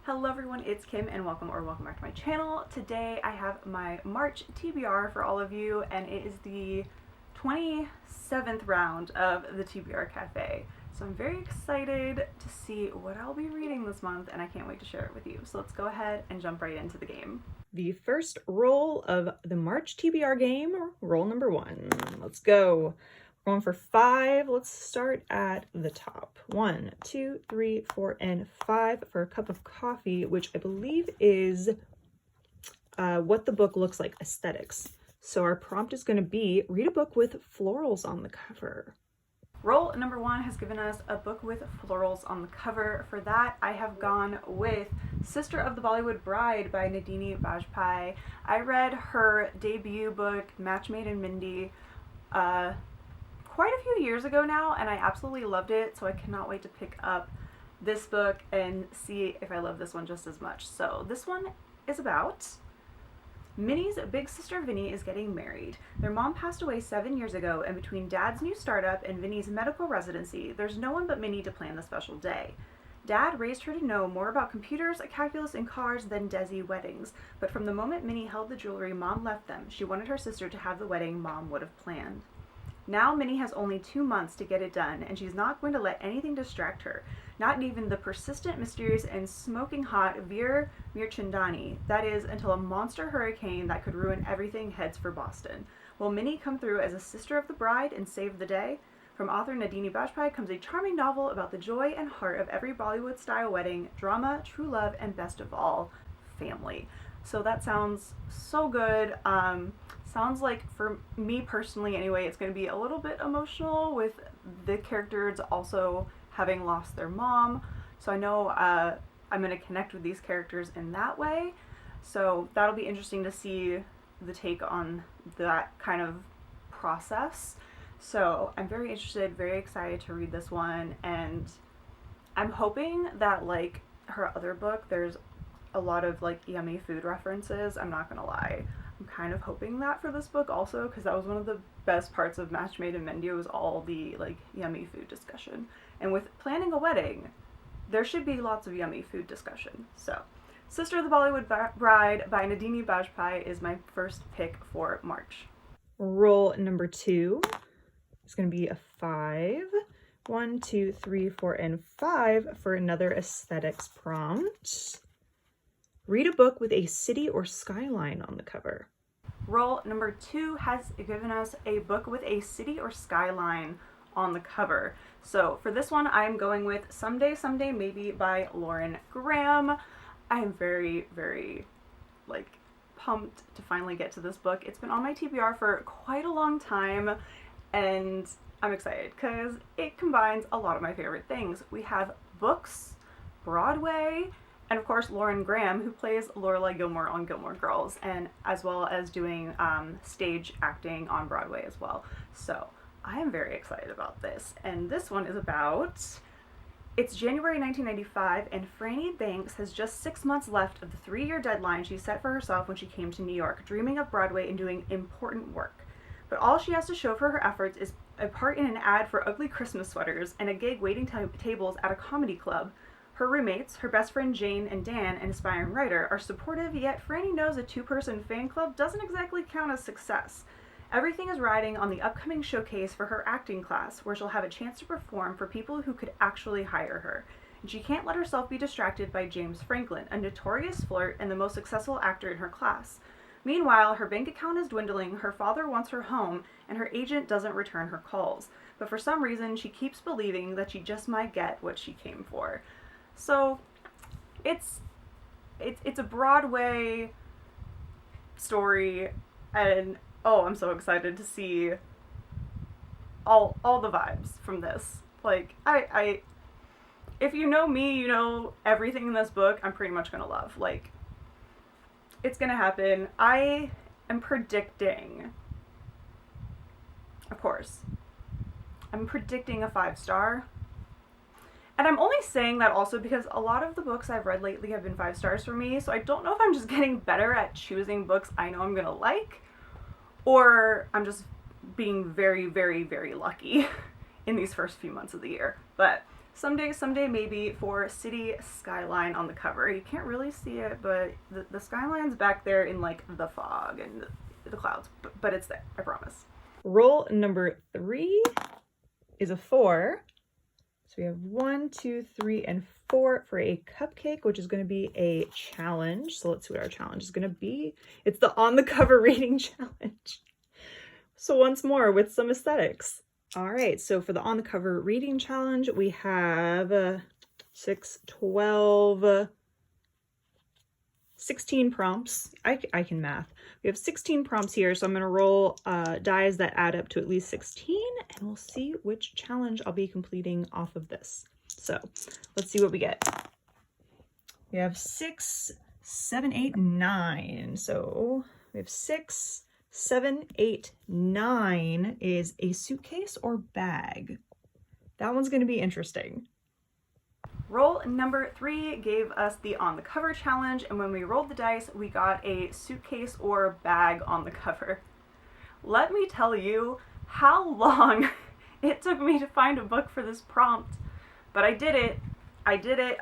Hello everyone, it's Kim and welcome back to my channel. Today I have my March TBR for all of you, and it is the 27th round of the TBR Cafe. So I'm very excited to see what I'll be reading this month, and I can't wait to share it with you. So let's go ahead and jump right into the game. The first roll of the March TBR game, roll number 1. Let's go. Going for 5. Let's start at the top. 1, 2, 3, 4, and 5 for a cup of coffee, which I believe is what the book looks like, aesthetics. So our prompt is going to be read a book with florals on the cover. Roll number 1 has given us a book with florals on the cover. For that, I have gone with Sister of the Bollywood Bride by Nadini Bajpai. I read her debut book, Match Made in Mindy, quite a few years ago now, and I absolutely loved it, so I cannot wait to pick up this book and see if I love this one just as much. So this one is about Minnie's big sister Vinnie is getting married. Their mom passed away 7 years ago, and between Dad's new startup and Vinnie's medical residency, there's no one but Minnie to plan the special day. Dad raised her to know more about computers, calculus, and cars than Desi weddings, but from the moment Minnie held the jewelry, Mom left them. She wanted her sister to have the wedding Mom would have planned. Now Minnie has only 2 months to get it done, and she's not going to let anything distract her, not even the persistent, mysterious, and smoking hot Veer Mirchandani. That is, until a monster hurricane that could ruin everything heads for Boston. Will Minnie come through as a sister of the bride and save the day? From author Nadini Bajpai comes a charming novel about the joy and heart of every Bollywood-style wedding, drama, true love, and best of all, family. So that sounds so good. Sounds like, for me personally anyway, it's going to be a little bit emotional with the characters also having lost their mom. So I know I'm going to connect with these characters in that way. So that'll be interesting to see the take on that kind of process. So I'm very interested, very excited to read this one. And I'm hoping that, like her other book, there's a lot of like yummy food references. I'm not going to lie. I'm kind of hoping that for this book also, because that was one of the best parts of Match Made in Mindy, was all the like yummy food discussion. And with planning a wedding, there should be lots of yummy food discussion. So Sister of the Bollywood Bride by Nadini Bajpai is my first pick for March. Roll number 2 is going to be a 5. 1, 2, 3, 4, and 5 for another aesthetics prompt. Read a book with a city or skyline on the cover. Roll number 2 has given us a book with a city or skyline on the cover. So for this one, I'm going with Someday, Someday Maybe by Lauren Graham. I'm very, very pumped to finally get to this book. It's been on my TBR for quite a long time, and I'm excited because it combines a lot of my favorite things. We have books, Broadway, and of course Lauren Graham, who plays Lorelai Gilmore on Gilmore Girls, and as well as doing stage acting on Broadway as well. So I am very excited about this. And this one is about, it's January 1995, and Franny Banks has just 6 months left of the 3-year deadline she set for herself when she came to New York, dreaming of Broadway and doing important work. But all she has to show for her efforts is a part in an ad for ugly Christmas sweaters and a gig waiting tables at a comedy club. Her roommates, her best friend Jane and Dan, an aspiring writer, are supportive, yet Franny knows a 2-person fan club doesn't exactly count as success. Everything is riding on the upcoming showcase for her acting class, where she'll have a chance to perform for people who could actually hire her. And she can't let herself be distracted by James Franklin, a notorious flirt and the most successful actor in her class. Meanwhile, her bank account is dwindling, her father wants her home, and her agent doesn't return her calls. But for some reason, she keeps believing that she just might get what she came for. So it's a Broadway story, and oh, I'm so excited to see all the vibes from this. Like, I if you know me, you know everything in this book I'm pretty much gonna love. Like, it's gonna happen. I am predicting, of course, I'm predicting a 5-star. And I'm only saying that also because a lot of the books I've read lately have been 5 stars for me, so I don't know if I'm just getting better at choosing books I know I'm gonna like, or I'm just being very, very, very lucky in these first few months of the year. But Someday maybe for City Skyline on the cover. You can't really see it, but the skyline's back there in like the fog and the clouds, but it's there, I promise. Roll number 3 is a 4. So we have 1, 2, 3, and 4 for a cupcake, which is going to be a challenge. So let's see what our challenge is going to be. It's the on the cover reading challenge. So once more with some aesthetics. All right, so for the on the cover reading challenge, we have 6, 12, 16 prompts. I can math. We have 16 prompts here, so I'm going to roll dies that add up to at least 16, and we'll see which challenge I'll be completing off of this. So let's see what we get. We have 6, 7, 8, 9. So we have 6, 7, 8, 9 is a suitcase or bag. That one's going to be interesting. Roll number 3 gave us the on the cover challenge, and when we rolled the dice, we got a suitcase or bag on the cover. Let me tell you how long it took me to find a book for this prompt, but I did it. I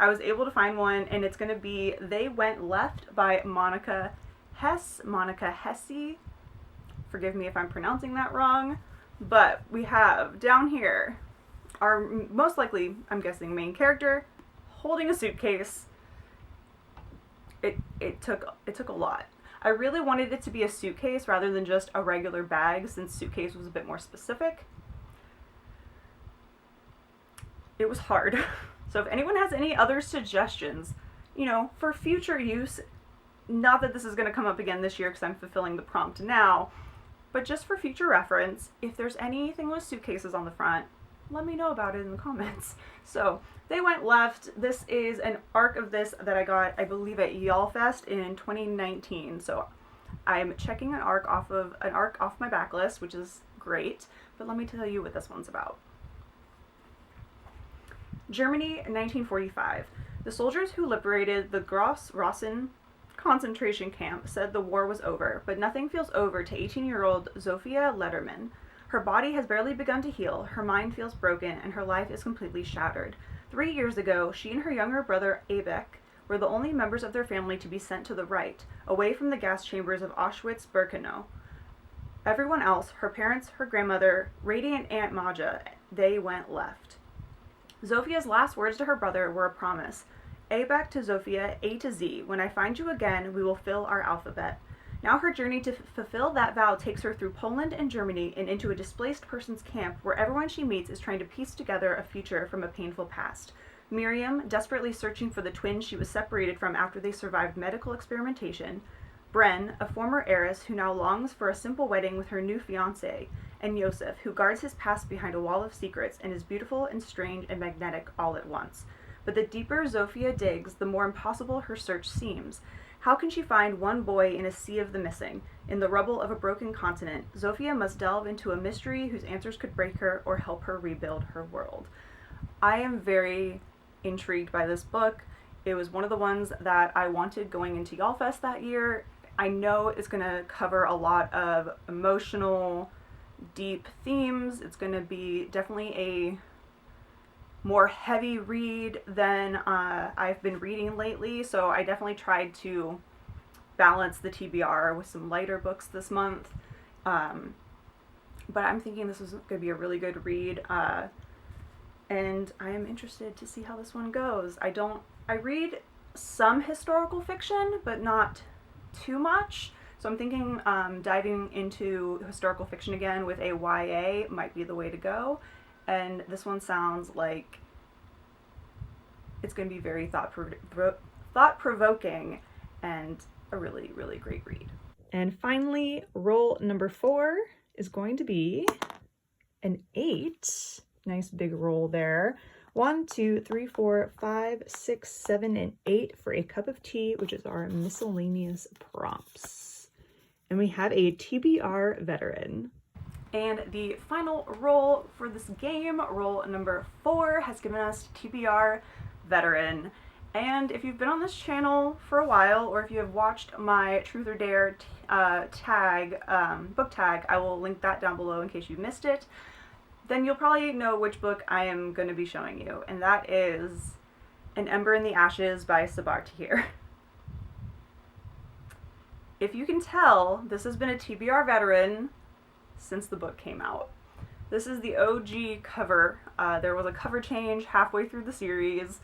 was able to find one, and it's going to be They Went Left by Monica Hesse. Forgive me if I'm pronouncing that wrong, but we have down here our most likely, I'm guessing, main character holding a suitcase. It took a lot. I really wanted it to be a suitcase rather than just a regular bag, since suitcase was a bit more specific. It was hard. So if anyone has any other suggestions, you know, for future use, not that this is going to come up again this year because I'm fulfilling the prompt now, but just for future reference, if there's anything with suitcases on the front, let me know about it in the comments. So They Went Left. This is an arc of this that I got, I believe, at YALLFest in 2019. So I'm checking an arc off my backlist, which is great. But let me tell you what this one's about. Germany, 1945. The soldiers who liberated the Gross-Rosen concentration camp said the war was over, but nothing feels over to 18-year-old Sophia Lederman. Her body has barely begun to heal, her mind feels broken, and her life is completely shattered. 3 years ago, she and her younger brother, Abek, were the only members of their family to be sent to the right, away from the gas chambers of Auschwitz-Birkenau. Everyone else, her parents, her grandmother, radiant Aunt Maja, they went left. Zophia's last words to her brother were a promise. Abek to Sophia, A to Z. When I find you again, we will fill our alphabet. Now her journey to fulfill that vow takes her through Poland and Germany and into a displaced person's camp where everyone she meets is trying to piece together a future from a painful past. Miriam, desperately searching for the twin she was separated from after they survived medical experimentation. Bren, a former heiress who now longs for a simple wedding with her new fiancé. And Yosef, who guards his past behind a wall of secrets and is beautiful and strange and magnetic all at once. But the deeper Sophia digs, the more impossible her search seems. How can she find one boy in a sea of the missing? In the rubble of a broken continent, Sophia must delve into a mystery whose answers could break her or help her rebuild her world. I am very intrigued by this book. It was one of the ones that I wanted going into YALLFest that year. I know it's going to cover a lot of emotional, deep themes. It's going to be definitely a more heavy read than I've been reading lately, so I definitely tried to balance the TBR with some lighter books this month. But I'm thinking this is going to be a really good read, and I am interested to see how this one goes. I read some historical fiction, but not too much. So I'm thinking diving into historical fiction again with a YA might be the way to go. And this one sounds like it's going to be very thought-provoking and a really, really great read. And finally, roll number 4 is going to be an 8. Nice big roll there. 1, 2, 3, 4, 5, 6, 7, and 8 for a cup of tea, which is our miscellaneous prompts. And we have a TBR veteran. And the final roll for this game, roll number 4, has given us TBR veteran. And if you've been on this channel for a while, or if you have watched my Truth or Dare book tag, I will link that down below in case you missed it. then you'll probably know which book I am going to be showing you, and that is An Ember in the Ashes by Sabaa Tahir. If you can tell, this has been a TBR veteran since the book came out. This is the OG cover. There was a cover change halfway through the series,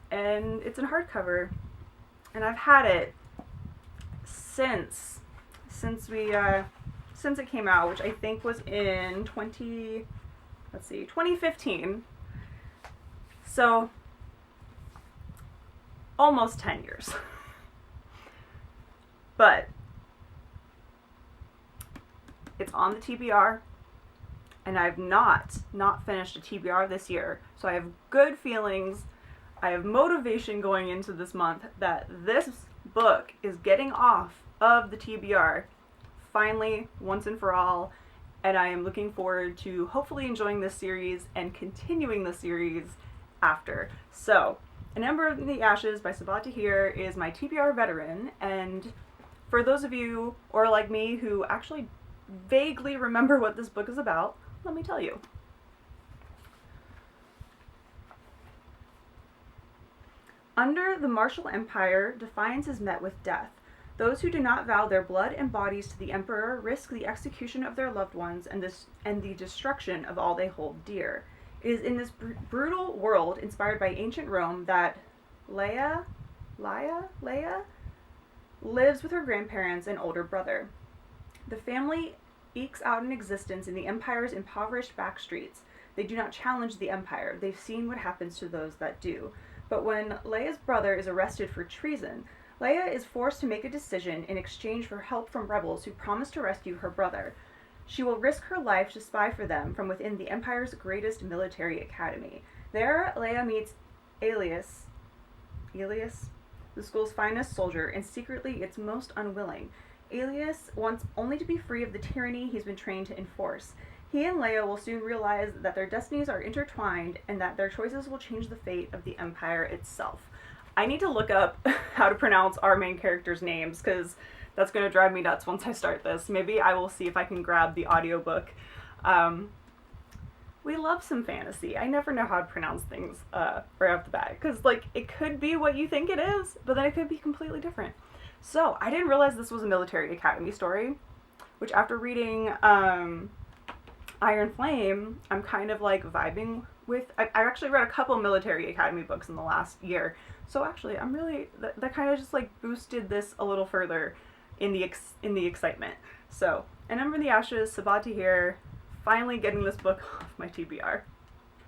and it's in hardcover, and I've had it since it came out, which I think was in 2015. So almost 10 years. But it's on the TBR, and I've not finished a TBR this year. So I have good feelings. I have motivation going into this month that this book is getting off of the TBR finally, once and for all, and I am looking forward to hopefully enjoying this series and continuing the series after. So, An Ember in the Ashes by Sabaa Tahir is my TBR veteran, and for those of you, or like me, who actually vaguely remember what this book is about, let me tell you. Under the martial empire, defiance is met with death. Those who do not vow their blood and bodies to the emperor risk the execution of their loved ones and the destruction of all they hold dear. It is in this brutal world, inspired by ancient Rome, that Leia lives with her grandparents and older brother. The family ekes out an existence in the empire's impoverished back streets. They do not challenge the empire. They've seen what happens to those that do. But when Leia's brother is arrested for treason, Leia is forced to make a decision in exchange for help from rebels who promise to rescue her brother. She will risk her life to spy for them from within the Empire's greatest military academy. There, Leia meets Alias, the school's finest soldier, and secretly its most unwilling. Alias wants only to be free of the tyranny he's been trained to enforce. He and Leia will soon realize that their destinies are intertwined and that their choices will change the fate of the Empire itself. I need to look up how to pronounce our main characters' names, because that's going to drive me nuts once I start this. Maybe I will see if I can grab the audiobook. We love some fantasy. I never know how to pronounce things right off the bat, because like, it could be what you think it is, but then it could be completely different. So I didn't realize this was a military academy story, which after reading Iron Flame, I'm kind of like vibing with. I actually read a couple military academy books in the last year, so actually I'm really, that kind of just like boosted this a little further in the excitement. So, An Ember in the Ashes, Sabaa Tahir, finally getting this book off my TBR.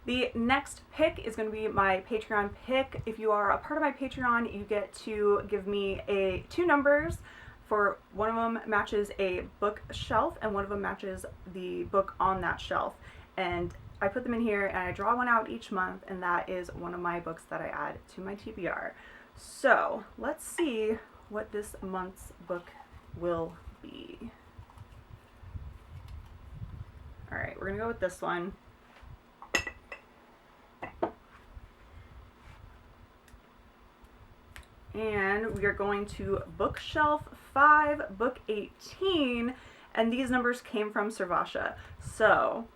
The next pick is going to be my Patreon pick. If you are a part of my Patreon, you get to give me two numbers. For one of them matches a bookshelf, and one of them matches the book on that shelf. And I put them in here, and I draw one out each month, and that is one of my books that I add to my TBR. So let's see what this month's book will be. All right, we're gonna go with this one. And we are going to Bookshelf 5, Book 18, and these numbers came from Servasha. So,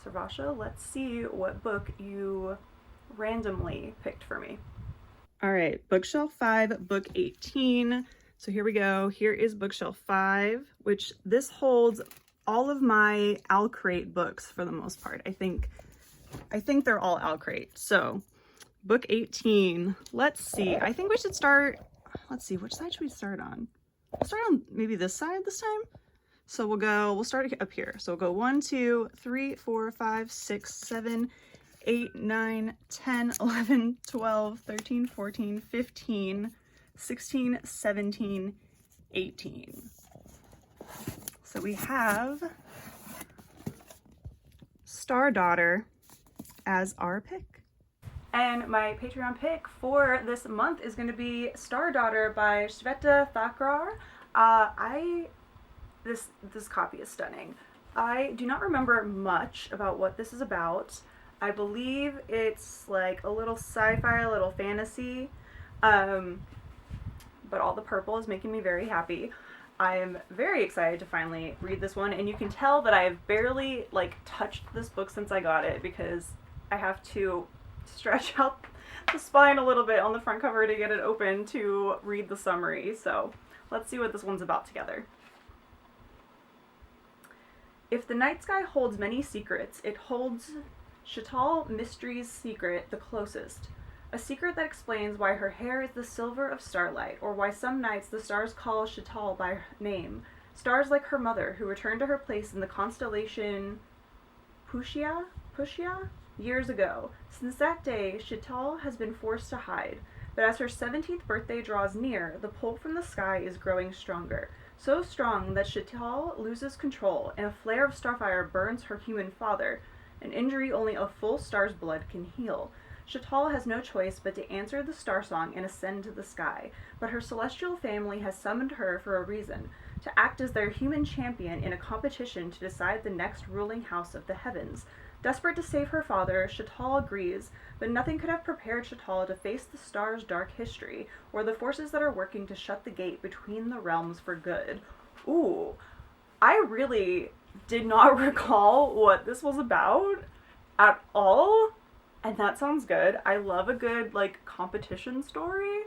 Servasha, let's see what book you randomly picked for me. All right, Bookshelf 5, Book 18. So here we go. Here is Bookshelf 5, which this holds all of my Alcrate books for the most part. I think they're all Alcrate. So, Book 18. Let's see. I think we should start, let's see, which side should we start on? We'll start on maybe this side this time. So we'll start up here. So we'll go 1, 2, 3, 4, 5, 6, 7, 8, 9, 10, 11, 12, 13, 14, 15, 16, 17, 18. So we have Star Daughter as our pick. And my Patreon pick for this month is going to be Star Daughter by Shweta Thakrar. This copy is stunning. I do not remember much about what this is about. I believe it's like a little sci-fi, a little fantasy, but all the purple is making me very happy. I am very excited to finally read this one, and you can tell that I've barely touched this book since I got it because I have to stretch out the spine a little bit on the front cover to get it open to read the summary. So let's see what this one's about together. If the night sky holds many secrets, it holds Chital Mystery's secret the closest. A secret that explains why her hair is the silver of starlight, or why some nights the stars call Chital by name. Stars like her mother, who returned to her place in the constellation Pushia years ago. Since that day, Chital has been forced to hide. But as her 17th birthday draws near, the pull from the sky is growing stronger. So strong that Chital loses control, and a flare of starfire burns her human father, an injury only a full star's blood can heal. Chital has no choice but to answer the star song and ascend to the sky, but her celestial family has summoned her for a reason, to act as their human champion in a competition to decide the next ruling house of the heavens. Desperate to save her father, Chital agrees, but nothing could have prepared Chital to face the star's dark history, or the forces that are working to shut the gate between the realms for good. Ooh, I really did not recall what this was about at all. And that sounds good. I love a good, competition story.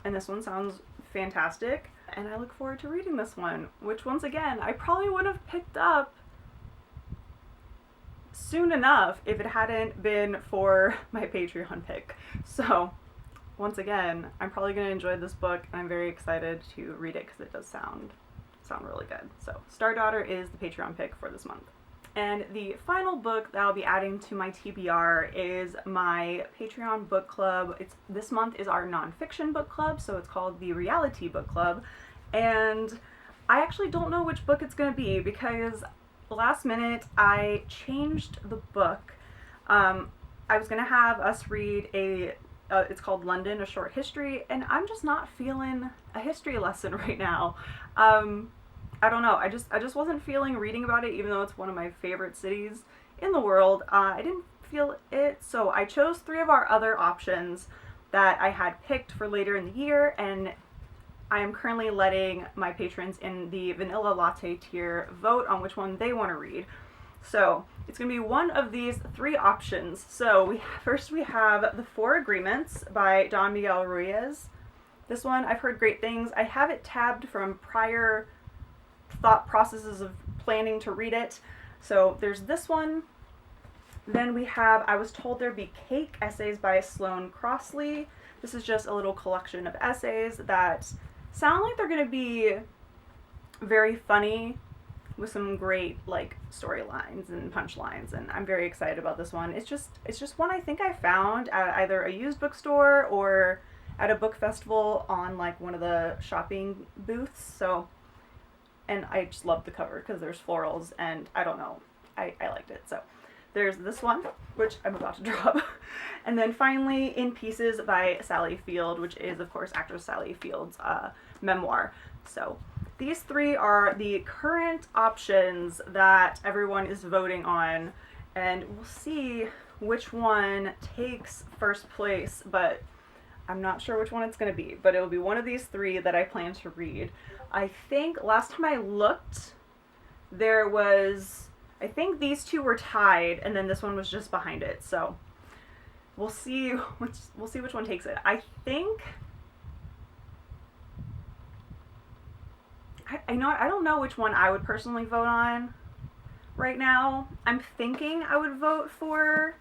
And this one sounds fantastic. And I look forward to reading this one, which, once again, I probably would have picked up soon enough if it hadn't been for my Patreon pick. So, once again, I'm probably going to enjoy this book, and I'm very excited to read it because it does sound really good. So, Star Daughter is the Patreon pick for this month. And the final book that I'll be adding to my TBR is my Patreon book club. This month is our nonfiction book club, so it's called the Reality Book Club. And I actually don't know which book it's going to be because last minute I changed the book. I was going to have us read it's called London, A Short History, and I'm just not feeling a history lesson right now. I don't know, I just wasn't feeling reading about it, even though it's one of my favorite cities in the world. I didn't feel it, so I chose 3 of our other options that I had picked for later in the year, and I am currently letting my patrons in the vanilla latte tier vote on which one they want to read. So it's going to be one of these 3 options. So first we have The Four Agreements by Don Miguel Ruiz. This one, I've heard great things. I have it tabbed from prior thought processes of planning to read it. So there's this one. Then we have I Was Told There'd Be Cake, essays by Sloane Crossley. This is just a little collection of essays that sound like they're going to be very funny with some great storylines and punchlines, and I'm very excited about this one. It's just one I think I found at either a used bookstore or at a book festival on one of the shopping booths. So, and I just love the cover because there's florals, and I don't know, I liked it. So there's this one, which I'm about to drop. And then finally, In Pieces by Sally Field, which is, of course, actress Sally Field's memoir. So these 3 are the current options that everyone is voting on, and we'll see which one takes first place, but I'm not sure which one it's going to be, but it'll be one of these 3 that I plan to read. I think last time I looked, I think these 2 were tied, and then this one was just behind it. So we'll see which one takes it. I think I don't know which one I would personally vote on right now. I'm thinking I would vote for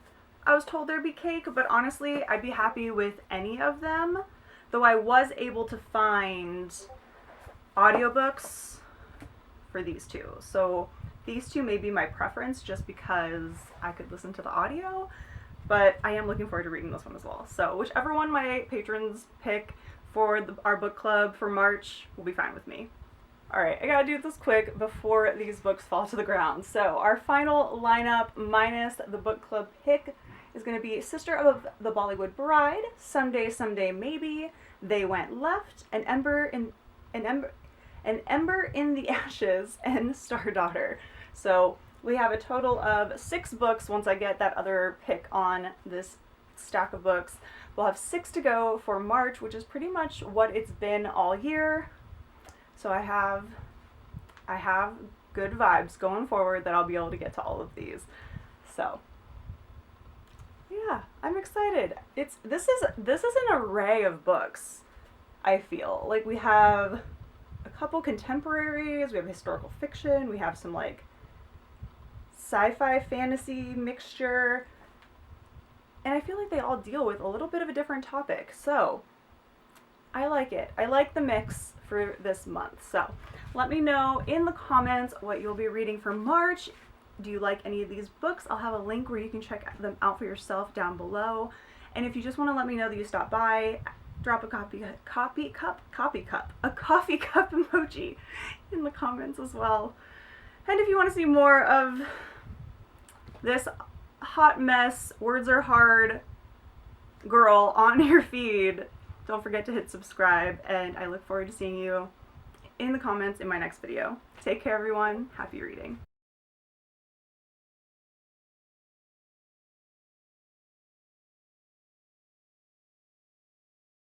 I Was Told There'd Be Cake, but honestly, I'd be happy with any of them. Though I was able to find audiobooks for these 2. So these 2 may be my preference just because I could listen to the audio, but I am looking forward to reading this one as well. So whichever one my patrons pick for our book club for March will be fine with me. Alright, I gotta do this quick before these books fall to the ground. So our final lineup minus the book club pick is going to be Sister of the Bollywood Bride, Someday, Someday Maybe, They Went Left, An Ember in the Ashes, and Star Daughter. So we have a total of 6 books once I get that other pick on this stack of books. We'll have 6 to go for March, which is pretty much what it's been all year. So I have good vibes going forward that I'll be able to get to all of these. So yeah, I'm excited. This is an array of books. I feel like we have a couple contemporaries, we have historical fiction, we have some like sci-fi fantasy mixture, and I feel like they all deal with a little bit of a different topic. So I like it. I like the mix for this month. So let me know in the comments what you'll be reading for March. Do you like any of these books? I'll have a link where you can check them out for yourself down below. And if you just want to let me know that you stopped by, drop a coffee cup emoji in the comments as well. And if you want to see more of this hot mess, words are hard girl on your feed, don't forget to hit subscribe, and I look forward to seeing you in the comments in my next video. Take care, everyone. Happy reading.